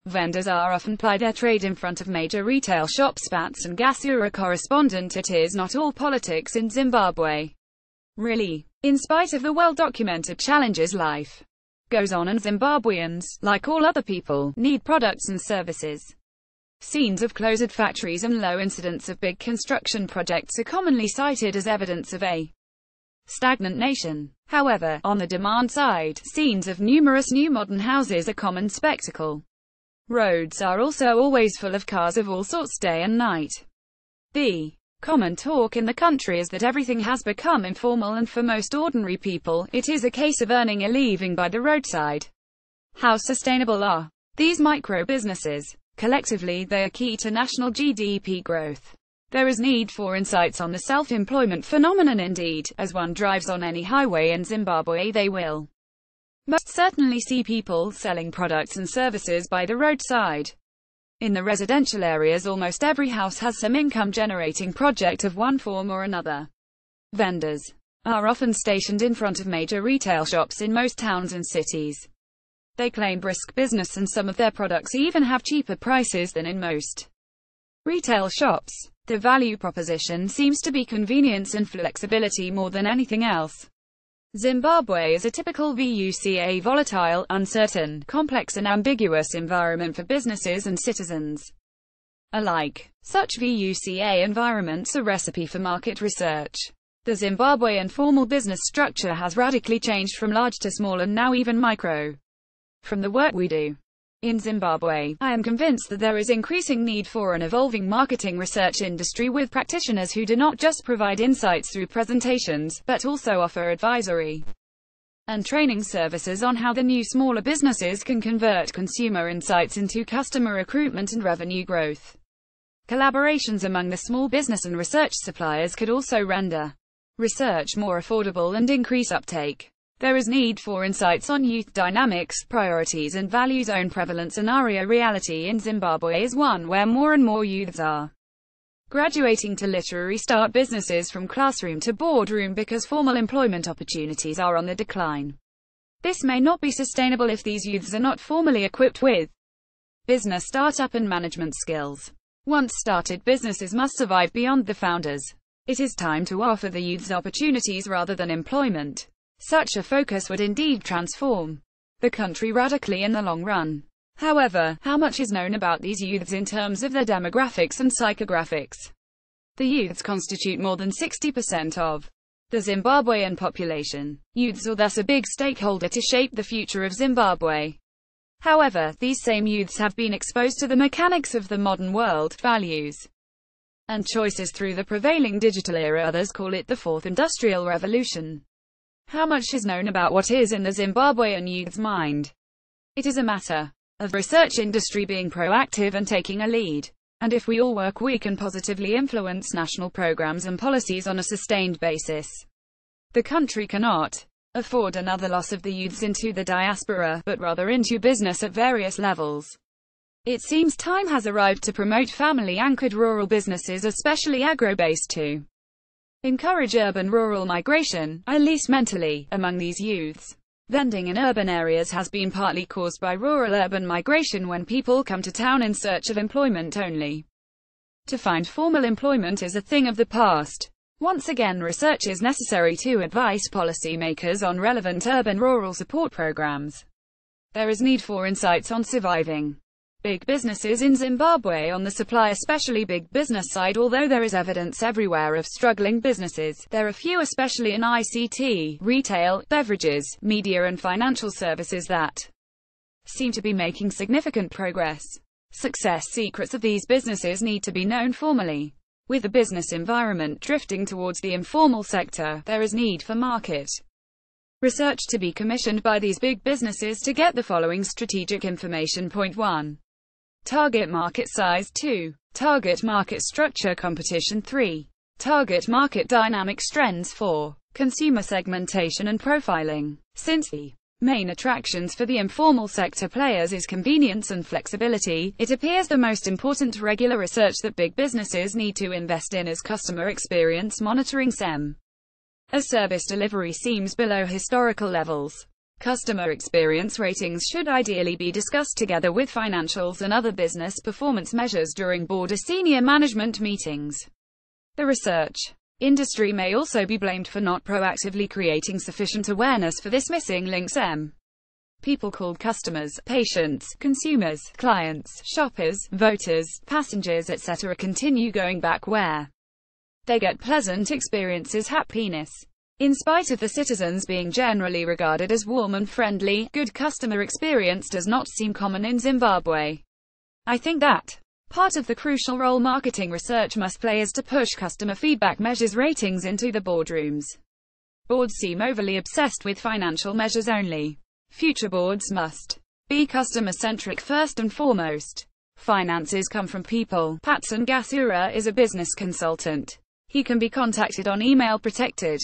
Vendors are often ply their trade in front of major retail shops. shopsPatson Gasura Correspondent It is not all politics in Zimbabwe. Really. In spite of the well-documented challenges, life goes on and Zimbabweans, like all other people, need products and services. Scenes of closed factories and low incidence of big construction projects are commonly cited as evidence of a stagnant nation. However, on the demand side, scenes of numerous new modern houses are common spectacle. Roads are also always full of cars of all sorts day and night. The common talk in the country is that everything has become informal, and for most ordinary people, it is a case of earning a living by the roadside. How sustainable are these micro-businesses? Collectively, they are key to national GDP growth. There is need for insights on the self-employment phenomenon. Indeed, as one drives on any highway in Zimbabwe, they will most certainly see people selling products and services by the roadside. In the residential areas, almost every house has some income-generating project of one form or another. Vendors are often stationed in front of major retail shops in most towns and cities. They claim brisk business, and some of their products even have cheaper prices than in most retail shops. The value proposition seems to be convenience and flexibility more than anything else. Zimbabwe is a typical VUCA volatile, uncertain, complex and ambiguous environment for businesses and citizens alike. Such VUCA environments are a recipe for market research. The Zimbabwean formal business structure has radically changed from large to small and now even micro. From the work we do in Zimbabwe, I am convinced that there is increasing need for an evolving marketing research industry with practitioners who do not just provide insights through presentations, but also offer advisory and training services on how the new smaller businesses can convert consumer insights into customer recruitment and revenue growth. Collaborations among the small business and research suppliers could also render research more affordable and increase uptake. There is need for insights on youth dynamics, priorities and values. Zone prevalent scenario. Reality in Zimbabwe is one where more and more youths are graduating to literally start businesses from classroom to boardroom because formal employment opportunities are on the decline. This may not be sustainable if these youths are not formally equipped with business startup and management skills. Once started businesses must survive beyond the founders. It is time to offer the youths opportunities rather than employment. Such a focus would indeed transform the country radically in the long run. However, how much is known about these youths in terms of their demographics and psychographics? The youths constitute more than 60% of the Zimbabwean population. Youths are thus a big stakeholder to shape the future of Zimbabwe. However, these same youths have been exposed to the mechanics of the modern world, values and choices through the prevailing digital era. Others call it the Fourth Industrial Revolution. How much is known about what is in the Zimbabwean youth's mind? It is a matter of research industry being proactive and taking a lead. And if we all work, we can positively influence national programs and policies on a sustained basis. The country cannot afford another loss of the youths into the diaspora, but rather into business at various levels. It seems time has arrived to promote family-anchored rural businesses, especially agro-based, to encourage urban-rural migration, at least mentally, among these youths. Vending in urban areas has been partly caused by rural-urban migration when people come to town in search of employment only to find formal employment is a thing of the past. Once again, research is necessary to advise policymakers on relevant urban-rural support programs. There is need for insights on surviving big businesses in Zimbabwe on the supply, especially big business side. Although there is evidence everywhere of struggling businesses, there are few, especially in ICT, retail, beverages, media and financial services, that seem to be making significant progress. Success secrets of these businesses need to be known formally. With the business environment drifting towards the informal sector, there is need for market research to be commissioned by these big businesses to get the following strategic information. Point 1. Target market size. 2. Target market structure. Competition. 3. Target market dynamics. Trends. 4. Consumer segmentation and profiling. Since the main attractions for the informal sector players is convenience and flexibility, it appears the most important regular research that big businesses need to invest in is customer experience monitoring. SEM. As service delivery seems below historical levels, Customer experience ratings should ideally be discussed together with financials and other business performance measures during board or senior management meetings. The research industry may also be blamed for not proactively creating sufficient awareness for this missing links. People called customers, patients, consumers, clients, shoppers, voters, passengers, etc. continue going back where they get pleasant experiences. Happiness. In spite of the citizens being generally regarded as warm and friendly, good customer experience does not seem common in Zimbabwe. I think that part of the crucial role marketing research must play is to push customer feedback measures ratings into the boardrooms. Boards seem overly obsessed with financial measures only. Future boards must be customer-centric first and foremost. Finances come from people. Patson Gasura is a business consultant. He can be contacted on email protected.